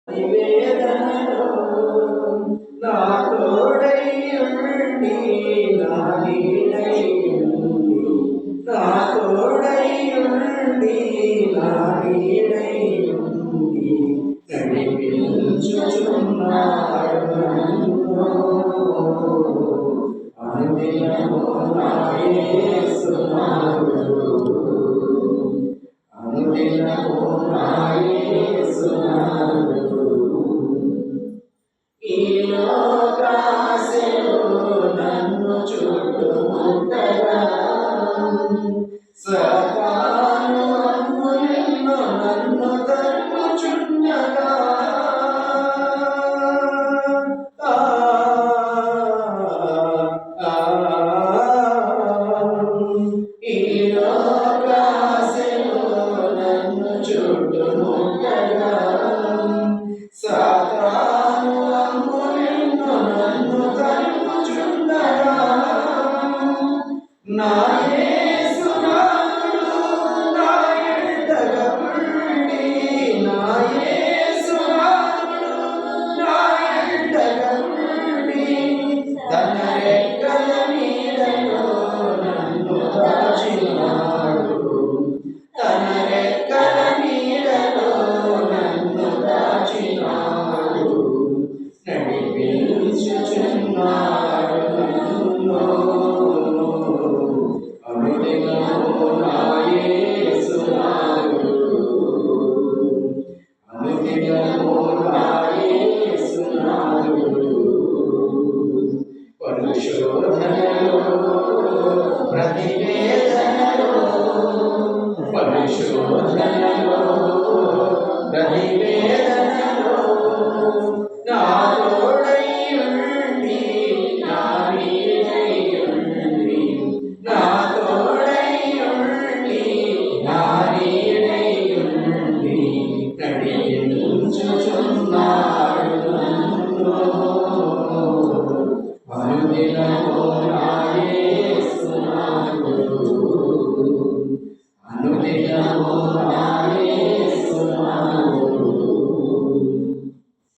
వేదనలో నా తోడై ఉండి నా నీడై ఉండి నా తోడై ఉండి నా నీడై ఉండి నడిపించుచున్నాడు నన్ను అనుదినము నా యేసునాథుడు అనుదినము నా యేసునాథుడు ఈ లోకాశలు నన్ను చుట్టుముట్టగా సాతాను అమ్ములెన్నో నన్ను తరుముచుండగా ఈ లోకాశలు నన్ను చుట్టుముట్టగా సాతాను అమ్ములెన్నో నన్ను తరుముచుండగా నా యేసునాథుడు నా ఎడతగా ఉండి నా యేసునాథుడు నా ఎడతగా ఉండి తన రెక్కల నీడలో నన్ను దాచినాడు తన రెక్కల నీడలో నన్ను దాచినాడు నడిపించుచున్నాడు నన్ను అనుదినము నా యేసునాథుడు అనుదినము నా యేసునాథుడు పరిశోధనలో ప్రతివేదనలో పరిశోధనలో ప్రతివేదనలో నా తోడై ఉండి నా నీడై ఉండి నా తోడై ఉండి నా నీడై ఉండి నడిపించుచున్నాడు